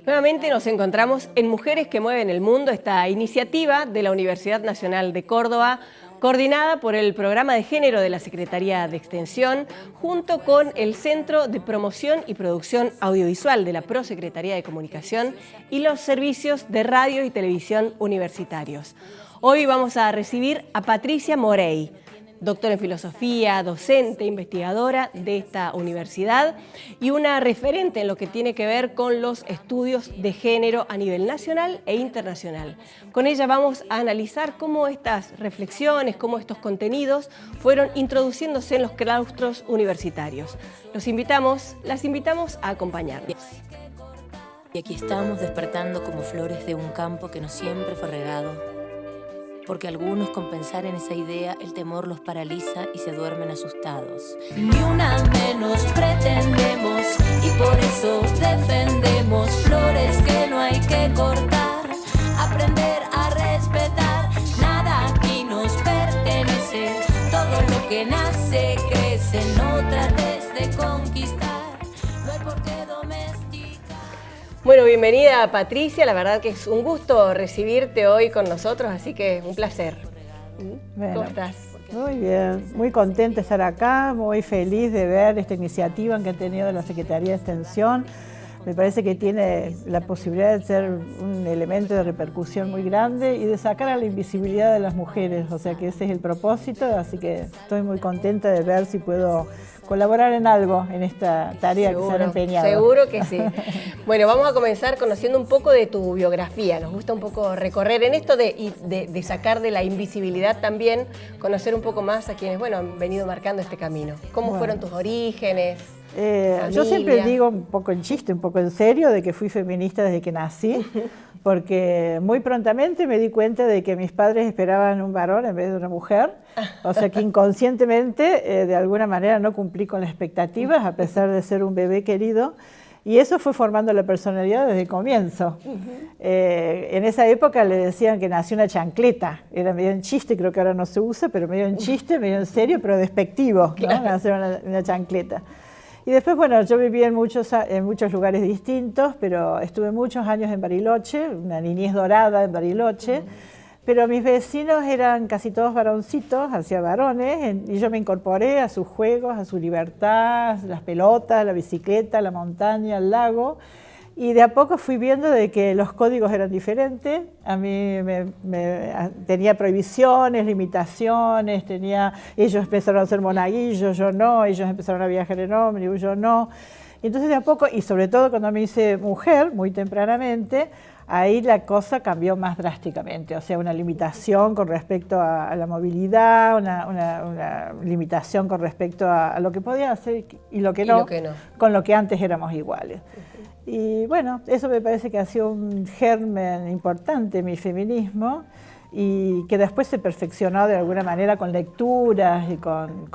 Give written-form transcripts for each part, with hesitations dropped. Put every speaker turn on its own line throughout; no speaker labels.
Nuevamente nos encontramos en Mujeres que Mueven el Mundo, esta iniciativa de la Universidad Nacional de Córdoba, coordinada por el Programa de Género de la Secretaría de Extensión, junto con el Centro de Promoción y Producción Audiovisual de la Prosecretaría de Comunicación y los servicios de radio y televisión universitarios. Hoy vamos a recibir a Patricia Morey, doctora en filosofía, docente, investigadora de esta universidad y una referente en lo que tiene que ver con los estudios de género a nivel nacional e internacional. Con ella vamos a analizar cómo estas reflexiones, cómo estos contenidos fueron introduciéndose en los claustros universitarios. Las invitamos a acompañarnos.
Y aquí estamos despertando como flores de un campo que no siempre fue regado. Porque algunos, con pensar en esa idea, el temor los paraliza y se duermen asustados. Ni una menos pretendemos y por eso defendemos flores que no hay que cortar. Aprender a respetar, nada aquí nos pertenece. Todo lo que nace crece, no trates de conquistar. No hay por qué domesticar.
Bueno, bienvenida Patricia, la verdad que es un gusto recibirte hoy con nosotros, así que un placer.
Bueno,
¿Cómo estás?
muy bien, muy contenta de estar acá, muy feliz de ver esta iniciativa que ha tenido la Secretaría de Extensión. Me parece que tiene la posibilidad de ser un elemento de repercusión muy grande y de sacar a la invisibilidad de las mujeres, o sea que ese es el propósito, así que estoy muy contenta de ver si puedo colaborar en algo en esta tarea que se han empeñado.
Seguro que sí. Bueno, vamos a comenzar conociendo un poco de tu biografía. Nos gusta un poco recorrer en esto de sacar de la invisibilidad también, conocer un poco más a quienes, bueno, han venido marcando este camino. ¿Cómo fueron tus orígenes?
Yo siempre digo un poco en chiste, un poco en serio, de que fui feminista desde que nací, porque muy prontamente me di cuenta de que mis padres esperaban un varón en vez de una mujer, o sea que inconscientemente de alguna manera no cumplí con las expectativas a pesar de ser un bebé querido, y eso fue formando la personalidad desde el comienzo. En esa época le decían que nació una chancleta, era medio en chiste, creo que ahora no se usa, pero medio en chiste, medio en serio, pero despectivo, ¿no?
Claro.
Nacer una chancleta. Y después, bueno, yo viví en muchos lugares distintos, pero estuve muchos años en Bariloche, una niñez dorada en Bariloche, pero mis vecinos eran casi todos varoncitos, hacia varones, y yo me incorporé a sus juegos, a su libertad, las pelotas, la bicicleta, la montaña, el lago, y de a poco fui viendo de que los códigos eran diferentes. A mí tenía prohibiciones, limitaciones, ellos empezaron a ser monaguillos, yo no, ellos empezaron a viajar en ómnibus, yo no. Y entonces de a poco, y sobre todo cuando me hice mujer, muy tempranamente, ahí la cosa cambió más drásticamente, o sea, una limitación con respecto a la movilidad, una limitación con respecto a lo que podía hacer y lo que no, con lo que antes éramos iguales. Y bueno, eso me parece que ha sido un germen importante mi feminismo y que después se perfeccionó de alguna manera con lecturas y con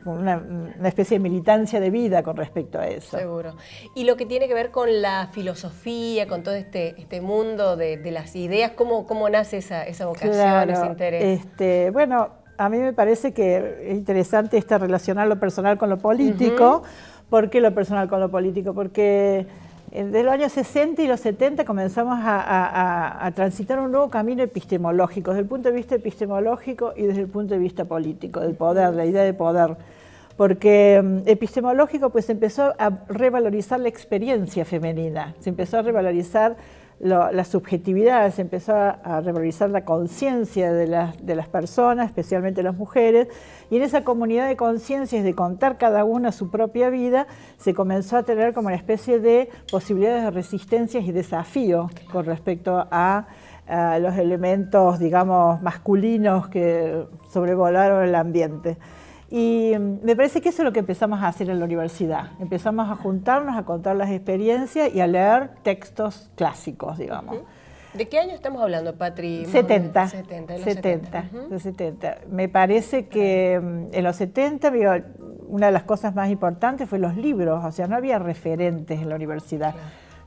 una especie de militancia de vida con respecto a eso.
Seguro. Y lo que tiene que ver con la filosofía, con todo este mundo de las ideas, ¿cómo nace esa vocación,
claro,
ese interés?
Bueno, a mí me parece que es interesante relacionar lo personal con lo político. ¿Por qué lo personal con lo político? Porque desde los años 60 y los 70 comenzamos a transitar un nuevo camino epistemológico, desde el punto de vista epistemológico y desde el punto de vista político, del poder, la idea de poder. Porque epistemológico pues empezó a revalorizar la experiencia femenina, se empezó a revalorizar la subjetividad, se empezó a revalorizar la conciencia de las personas, especialmente las mujeres, y en esa comunidad de conciencias de contar cada una su propia vida, se comenzó a tener como una especie de posibilidades de resistencias y desafíos con respecto a los elementos, digamos, masculinos que sobrevolaron el ambiente. Y me parece que eso es lo que empezamos a hacer en la universidad. Empezamos a juntarnos, a contar las experiencias y a leer textos clásicos, digamos.
¿De qué año estamos hablando, Patri?
70.
70.
De 70. Me parece que en los 70 una de las cosas más importantes fue los libros, o sea, no había referentes en la universidad.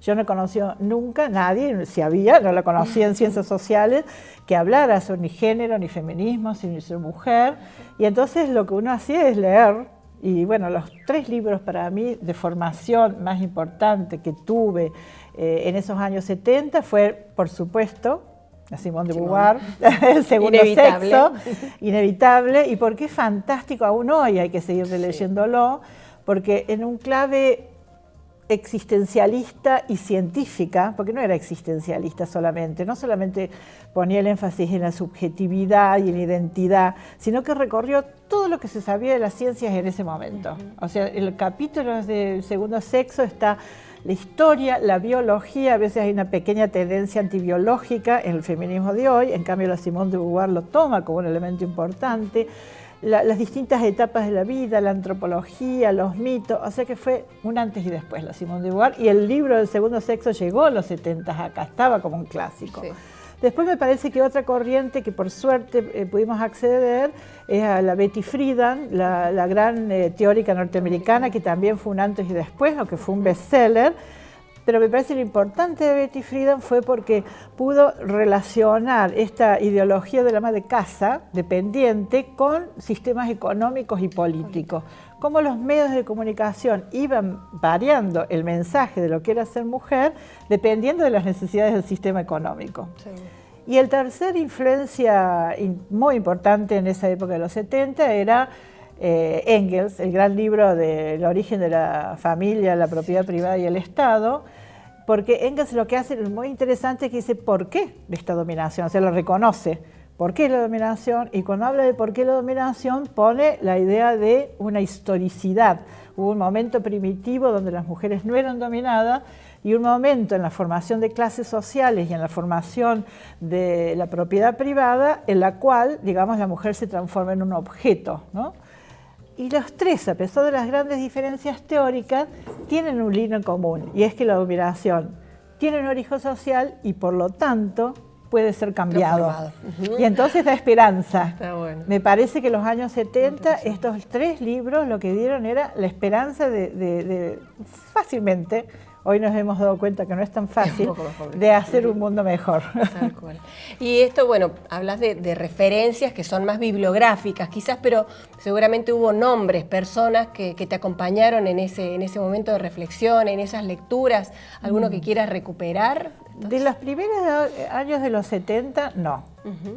Yo no conocí nunca nadie, si había, no la conocí en ciencias sociales, que hablara sobre ni género, ni feminismo, ni ser mujer. Y entonces lo que uno hacía es leer Y bueno, los 3 libros para mí de formación más importante que tuve en esos años 70 fue, por supuesto, a Simone de Beauvoir, El segundo sexo, inevitable, y porque es fantástico, aún hoy hay que seguir releyéndolo, porque en un clave existencialista y científica, porque no era existencialista solamente, no solamente ponía el énfasis en la subjetividad y en la identidad, sino que recorrió todo lo que se sabía de las ciencias en ese momento. O sea, en el capítulo del segundo sexo está la historia, la biología, a veces hay una pequeña tendencia antibiológica en el feminismo de hoy, en cambio la Simone de Beauvoir lo toma como un elemento importante, las distintas etapas de la vida, la antropología, los mitos, o sea que fue un antes y después la Simone de Beauvoir, y el libro del segundo sexo llegó a los 70 acá, estaba como un clásico. Sí. Después me parece que otra corriente que por suerte pudimos acceder es a la Betty Friedan, la gran teórica norteamericana, que también fue un antes y después, aunque fue un bestseller. Pero me parece lo importante de Betty Friedan fue porque pudo relacionar esta ideología del ama de casa dependiente con sistemas económicos y políticos. Cómo los medios de comunicación iban variando el mensaje de lo que era ser mujer dependiendo de las necesidades del sistema económico. Sí. Y el tercer influencia muy importante en esa época de los 70 era Engels, el gran libro del origen de la familia, la propiedad privada y el Estado, porque Engels lo que hace es muy interesante, que dice ¿por qué de esta dominación? O sea, lo reconoce. ¿Por qué la dominación? Y cuando habla de por qué la dominación, pone la idea de una historicidad. Hubo un momento primitivo donde las mujeres no eran dominadas y un momento en la formación de clases sociales y en la formación de la propiedad privada en la cual, digamos, la mujer se transforma en un objeto, ¿no? Y los 3, a pesar de las grandes diferencias teóricas, tienen un lino en común, y es que la dominación tiene un origen social y por lo tanto puede ser cambiado. Y entonces da esperanza. Está bueno. Me parece que en los años 70 estos 3 libros lo que dieron era la esperanza de fácilmente, hoy nos hemos dado cuenta que no es tan fácil, de hacer un mundo mejor.
Tal cual. Y esto, bueno, hablas de referencias que son más bibliográficas quizás, pero seguramente hubo nombres, personas que te acompañaron en ese momento de reflexión, en esas lecturas, alguno que quieras recuperar.
De los primeros años de los 70, no.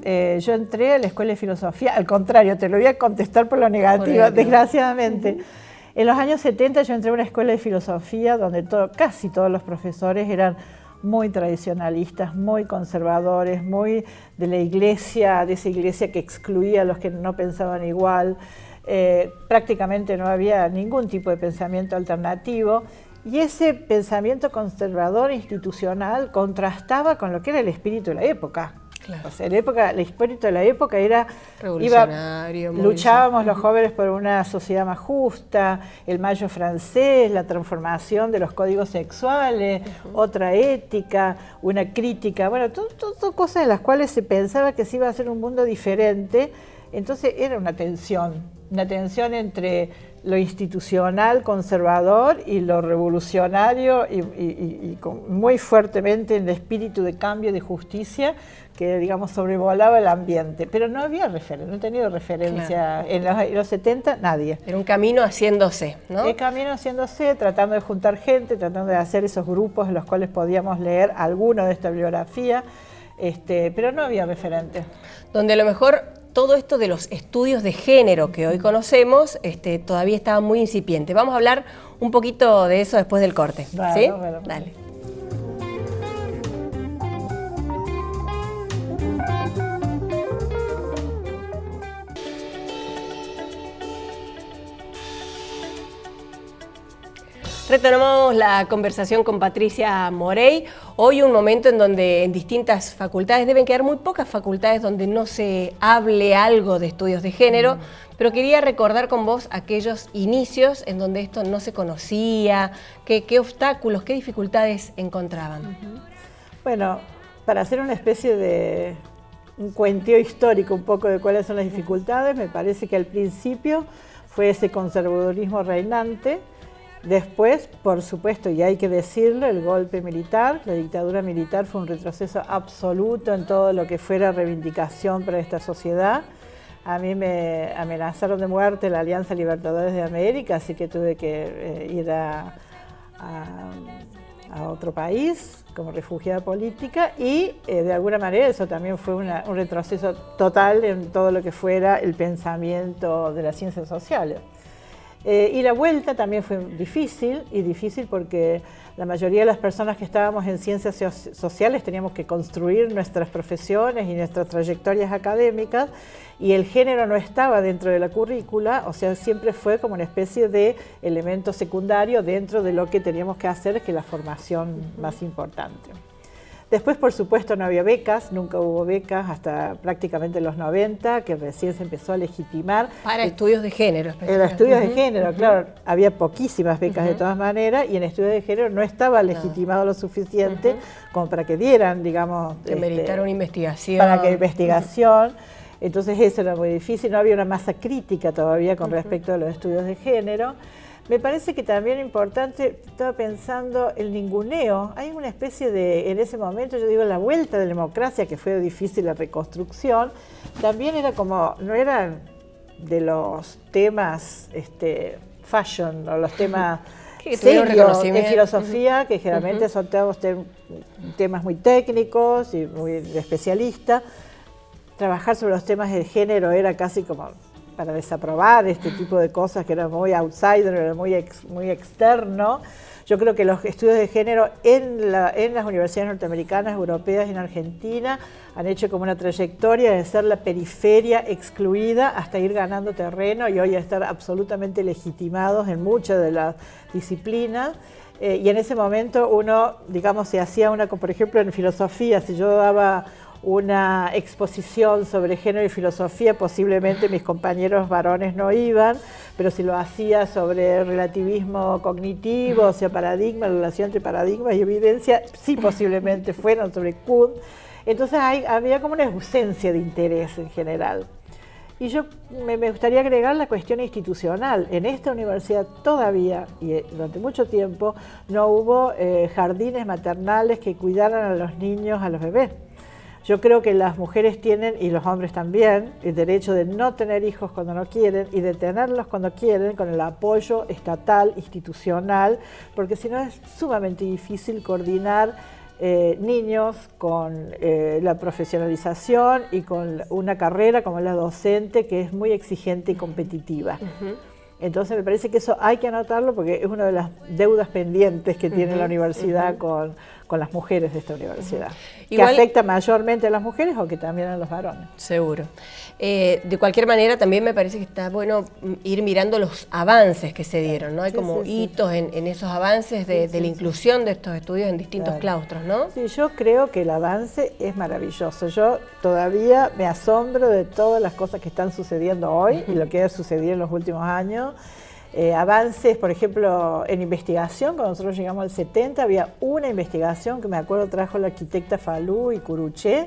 Yo entré a la Escuela de Filosofía, al contrario, te lo voy a contestar por lo negativo, desgraciadamente. En los años 70 yo entré a una escuela de filosofía donde casi todos los profesores eran muy tradicionalistas, muy conservadores, muy de la iglesia, de esa iglesia que excluía a los que no pensaban igual. Prácticamente no había ningún tipo de pensamiento alternativo. Y ese pensamiento conservador institucional contrastaba con lo que era el espíritu de la época. Claro. O sea, el espíritu de la época era revolucionario. Luchábamos los jóvenes por una sociedad más justa, el Mayo francés, la transformación de los códigos sexuales, otra ética, una crítica, bueno, todo cosas en las cuales se pensaba que se iba a hacer un mundo diferente. Entonces era una tensión entre lo institucional, conservador, y lo revolucionario y muy fuertemente el espíritu de cambio y de justicia que, digamos, sobrevolaba el ambiente. Pero no había referencia, no he tenido referencia. Claro. En los 70, nadie.
Era un camino haciéndose, ¿no?
El camino haciéndose, tratando de juntar gente, tratando de hacer esos grupos en los cuales podíamos leer alguno de esta bibliografía, pero no había referente.
Donde a lo mejor todo esto de los estudios de género que hoy conocemos todavía estaba muy incipiente. Vamos a hablar un poquito de eso después del corte.
Bueno,
¿sí?
Bueno.
Dale. Retomamos la conversación con Patricia Morey. Hoy un momento en donde en distintas facultades, deben quedar muy pocas facultades donde no se hable algo de estudios de género, pero quería recordar con vos aquellos inicios en donde esto no se conocía, qué obstáculos, qué dificultades encontraban.
Bueno, para hacer una especie de un cuenteo histórico un poco de cuáles son las dificultades, me parece que al principio fue ese conservadurismo reinante. Después, por supuesto, y hay que decirlo, el golpe militar, la dictadura militar fue un retroceso absoluto en todo lo que fuera reivindicación para esta sociedad. A mí me amenazaron de muerte la Alianza Libertadores de América, así que tuve que ir a otro país como refugiada política y de alguna manera eso también fue un retroceso total en todo lo que fuera el pensamiento de las ciencias sociales. Y la vuelta también fue difícil porque la mayoría de las personas que estábamos en ciencias sociales teníamos que construir nuestras profesiones y nuestras trayectorias académicas y el género no estaba dentro de la currícula, o sea, siempre fue como una especie de elemento secundario dentro de lo que teníamos que hacer, que es la formación más importante. Después, por supuesto, no había becas, nunca hubo becas hasta prácticamente los 90, que recién se empezó a legitimar.
Para estudios de género.
En estudios de género, claro, había poquísimas becas de todas maneras y en estudios de género no estaba legitimado lo suficiente como para que dieran, digamos...
Que meritara una investigación.
Para que investigación. Entonces eso era muy difícil, no había una masa crítica todavía con respecto a los estudios de género. Me parece que también importante, estaba pensando, el ninguneo. Hay una especie de, en ese momento, yo digo, la vuelta de la democracia, que fue difícil la reconstrucción, también era como, no eran de los temas fashion, o los temas serios de filosofía, que generalmente son todos temas muy técnicos y muy de especialistas. Trabajar sobre los temas de género era casi como para desaprobar este tipo de cosas que era muy outsider, era muy externo. Yo creo que los estudios de género en las universidades norteamericanas, europeas y en Argentina han hecho como una trayectoria de ser la periferia excluida hasta ir ganando terreno y hoy estar absolutamente legitimados en muchas de las disciplinas. Y en ese momento uno, digamos, se hacía por ejemplo en filosofía, si yo daba una exposición sobre género y filosofía, posiblemente mis compañeros varones no iban, pero si lo hacía sobre relativismo cognitivo, o sea, paradigma, la relación entre paradigmas y evidencia, sí posiblemente fueron sobre Kuhn. Entonces había como una ausencia de interés en general. Y yo me gustaría agregar la cuestión institucional. En esta universidad todavía, y durante mucho tiempo, no hubo jardines maternales que cuidaran a los niños, a los bebés. Yo creo que las mujeres tienen, y los hombres también, el derecho de no tener hijos cuando no quieren y de tenerlos cuando quieren con el apoyo estatal, institucional, porque si no es sumamente difícil coordinar niños con la profesionalización y con una carrera como la docente que es muy exigente y competitiva. Entonces me parece que eso hay que anotarlo porque es una de las deudas pendientes que tiene la universidad con las mujeres de esta universidad. Igual, que afecta mayormente a las mujeres o que también a los varones.
Seguro. De cualquier manera también me parece que está bueno ir mirando los avances que se dieron, ¿no? Hay como hitos en esos avances de la inclusión de estos estudios en distintos claustros, ¿no?
Sí, yo creo que el avance es maravilloso. Yo todavía me asombro de todas las cosas que están sucediendo hoy y lo que ha sucedido en los últimos años. Avances, por ejemplo, en investigación, cuando nosotros llegamos al 70 había una investigación que me acuerdo trajo la arquitecta Falú y Curuché,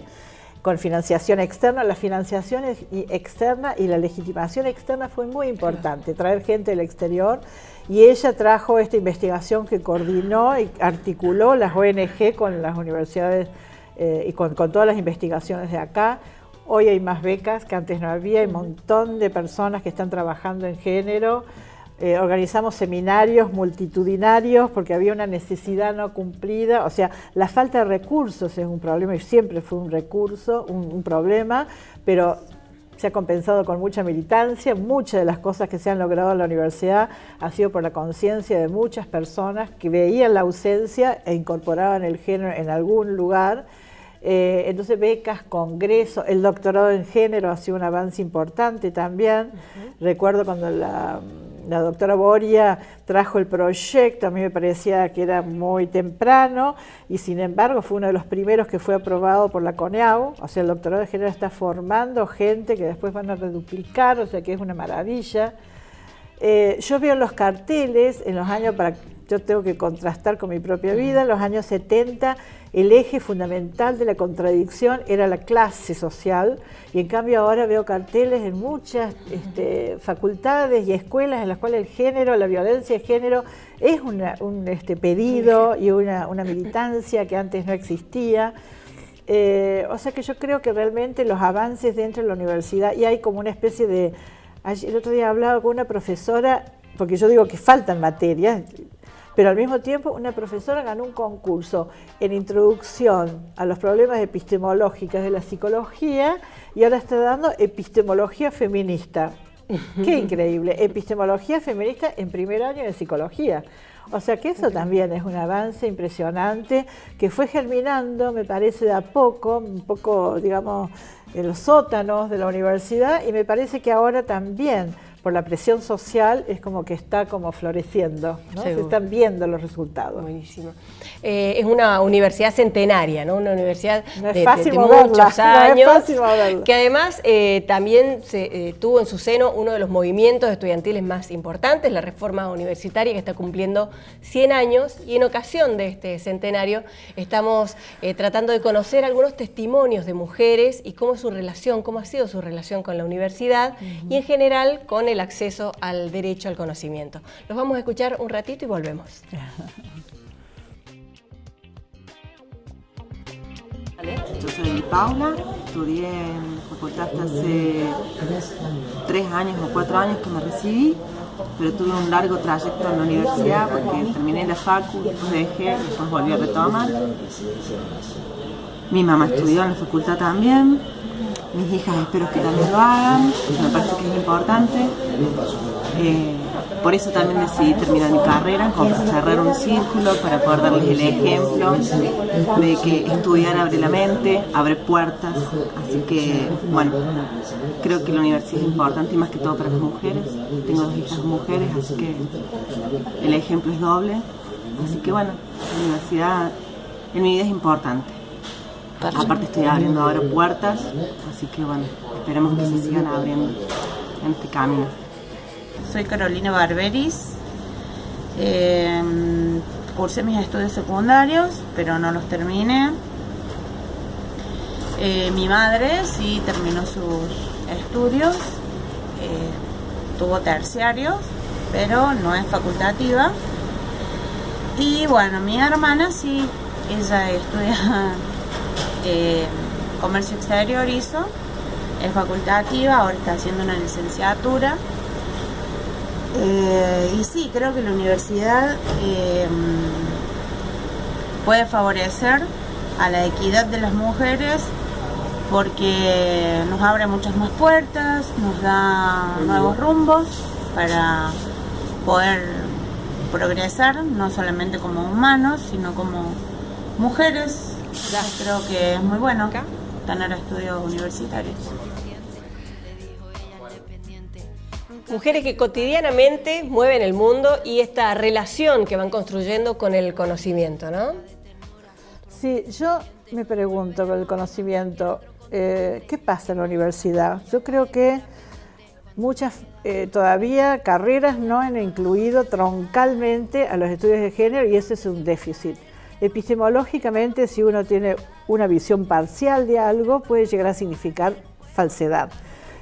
con financiación externa. La financiación externa y la legitimación externa fue muy importante, traer gente del exterior, y ella trajo esta investigación que coordinó y articuló las ONG con las universidades y con todas las investigaciones de acá. Hoy hay más becas que antes no había, hay un montón de personas que están trabajando en género. Organizamos seminarios multitudinarios porque había una necesidad no cumplida, o sea, la falta de recursos es un problema y siempre fue un recurso, un problema, pero se ha compensado con mucha militancia. Muchas de las cosas que se han logrado en la universidad ha sido por la conciencia de muchas personas que veían la ausencia e incorporaban el género en algún lugar. Entonces becas, congresos, el doctorado en género ha sido un avance importante también. Recuerdo cuando la doctora Boria trajo el proyecto, a mí me parecía que era muy temprano y sin embargo fue uno de los primeros que fue aprobado por la CONEAU, o sea, el doctorado de género está formando gente que después van a reduplicar, o sea que es una maravilla. Yo veo los carteles en los años, yo tengo que contrastar con mi propia vida, en los años 70 el eje fundamental de la contradicción era la clase social y en cambio ahora veo carteles en muchas facultades y escuelas en las cuales el género, la violencia de género es un pedido y una militancia que antes no existía. O sea que yo creo que realmente los avances dentro de la universidad, y hay como una especie de... El otro día hablaba con una profesora, porque yo digo que faltan materias, pero al mismo tiempo una profesora ganó un concurso en introducción a los problemas epistemológicos de la psicología y ahora está dando epistemología feminista. ¡Qué increíble! Epistemología feminista en primer año de psicología. O sea que eso también es un avance impresionante que fue germinando, me parece, de a poco, un poco, digamos, en los sótanos de la universidad, y me parece que ahora también, por la presión social, es como que está como floreciendo, ¿no? Se están viendo los resultados.
Buenísimo. Es una universidad centenaria, ¿no? Una universidad de
muchos
años,
no es fácil moverla.
Que además también tuvo en su seno uno de los movimientos estudiantiles más importantes, la reforma universitaria, que está cumpliendo 100 años, y en ocasión de este centenario estamos tratando de conocer algunos testimonios de mujeres y cómo es su relación, cómo ha sido su relación con la universidad y en general con el acceso al derecho al conocimiento. Los vamos a escuchar un ratito y volvemos.
Yo soy Paula, estudié en la facultad hasta hace 3 años o 4 años que me recibí, pero tuve un largo trayecto en la universidad porque terminé la facu, después dejé, después volví a retomar. Mi mamá estudió en la facultad también, mis hijas espero que también lo hagan, me parece que es importante. Por eso también decidí terminar mi carrera, como cerrar un círculo para poder darles el ejemplo de que estudiar abre la mente, abre puertas. Así que, bueno, creo que la universidad es importante y más que todo para las mujeres. Tengo 2 hijas mujeres, así que el ejemplo es doble. Así que, bueno, la universidad en mi vida es importante. Aparte estoy abriendo ahora puertas, así que, bueno, esperemos que se sigan abriendo en este camino.
Soy Carolina Barberis, cursé mis estudios secundarios, pero no los terminé. Mi madre sí terminó sus estudios, tuvo terciarios, pero no es facultativa. Y bueno, mi hermana sí, ella estudia comercio exterior, es facultativa, ahora está haciendo una licenciatura. Y sí, creo que la universidad puede favorecer a la equidad de las mujeres porque nos abre muchas más puertas, nos da nuevos rumbos para poder progresar, no solamente como humanos, sino como mujeres. Creo que es muy bueno tener estudios universitarios.
Mujeres que cotidianamente mueven el mundo y esta relación que van construyendo con el conocimiento, ¿no?
Sí, yo me pregunto con el conocimiento, ¿qué pasa en la universidad? Yo creo que muchas todavía carreras no han incluido troncalmente a los estudios de género y ese es un déficit. Epistemológicamente, si uno tiene una visión parcial de algo, puede llegar a significar falsedad.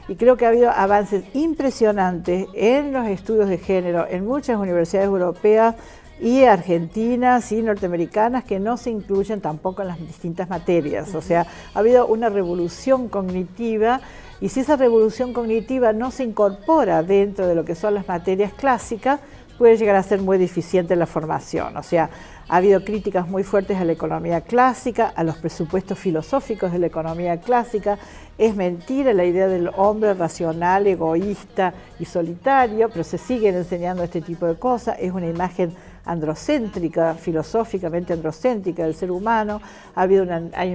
Y creo que ha habido avances impresionantes en los estudios de género en muchas universidades europeas y argentinas y norteamericanas que no se incluyen tampoco en las distintas materias. O sea, ha habido una revolución cognitiva y si esa revolución cognitiva no se incorpora dentro de lo que son las materias clásicas, puede llegar a ser muy deficiente la formación. O sea, ha habido críticas muy fuertes a la economía clásica, a los presupuestos filosóficos de la economía clásica. Es mentira la idea del hombre racional, egoísta y solitario, pero se siguen enseñando este tipo de cosas. Es una imagen androcéntrica, filosóficamente androcéntrica del ser humano. Hay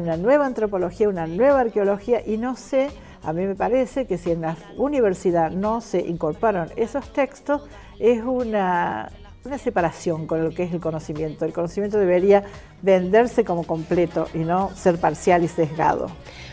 una nueva antropología, una nueva arqueología y no sé, a mí me parece que si en la universidad no se incorporaron esos textos, es una separación con lo que es el conocimiento. El conocimiento debería venderse como completo y no ser parcial y sesgado.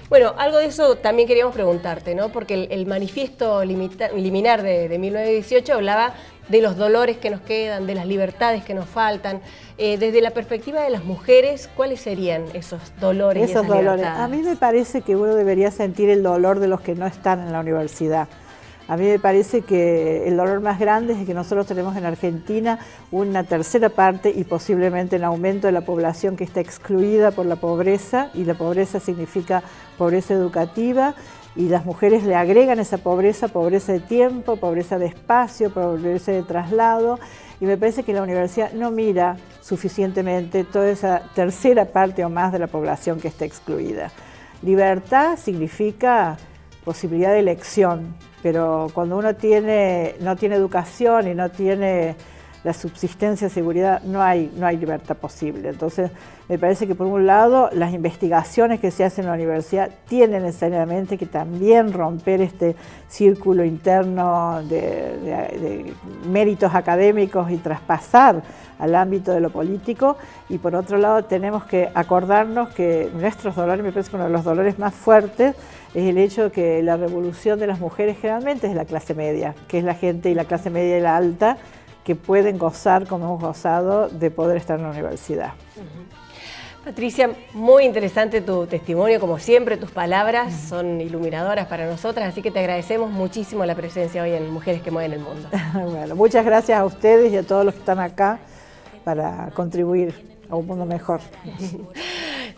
Bueno, algo de eso también queríamos preguntarte, ¿no? Porque el manifiesto liminar de 1918 hablaba de los dolores que nos quedan, de las libertades que nos faltan. Desde la perspectiva de las mujeres, ¿cuáles serían esos dolores y esas libertades?
A mí me parece que uno debería sentir el dolor de los que no están en la universidad. A mí me parece que el dolor más grande es que nosotros tenemos en Argentina una tercera parte y posiblemente un aumento de la población que está excluida por la pobreza, y la pobreza significa pobreza educativa, y las mujeres le agregan esa pobreza, pobreza de tiempo, pobreza de espacio, pobreza de traslado, y me parece que la universidad no mira suficientemente toda esa tercera parte o más de la población que está excluida. Libertad significa posibilidad de elección, pero cuando uno no tiene educación y no tiene la subsistencia, seguridad, no hay libertad posible. Entonces, me parece que por un lado, las investigaciones que se hacen en la universidad tienen necesariamente que también romper este círculo interno de méritos académicos y traspasar al ámbito de lo político, y por otro lado tenemos que acordarnos que nuestros dolores, me parece que uno de los dolores más fuertes es el hecho de que la revolución de las mujeres generalmente es la clase media, que es la gente y la clase media y la alta que pueden gozar, como hemos gozado, de poder estar en la universidad.
Patricia, muy interesante tu testimonio, como siempre, tus palabras son iluminadoras para nosotras, así que te agradecemos muchísimo la presencia hoy en Mujeres que Mueven el Mundo.
Bueno, muchas gracias a ustedes y a todos los que están acá para contribuir a un mundo mejor.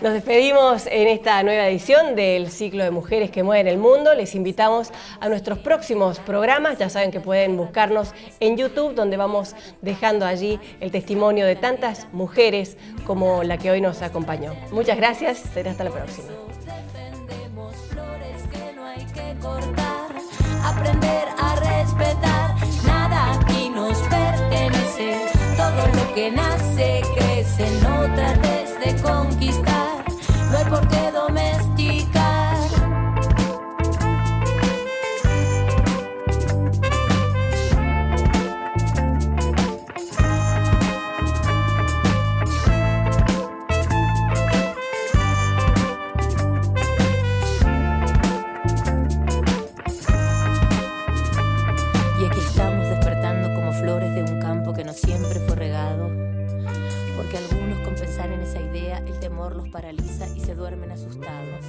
Nos despedimos en esta nueva edición del ciclo de Mujeres que Mueven el Mundo. Les invitamos a nuestros próximos programas. Ya saben que pueden buscarnos en YouTube, donde vamos dejando allí el testimonio de tantas mujeres como la que hoy nos acompañó. Muchas gracias. Será hasta la próxima.
Defendemos flores que no hay que cortar, aprender a respetar, nada aquí nos pertenece, todo lo que nace crece, no trates de conquistar, no hay por qué domesticar. Y aquí estamos despertando como flores de un campo que no siempre fue regado, porque algunos con pensar en esa idea el temor los paraliza y se duermen asustados.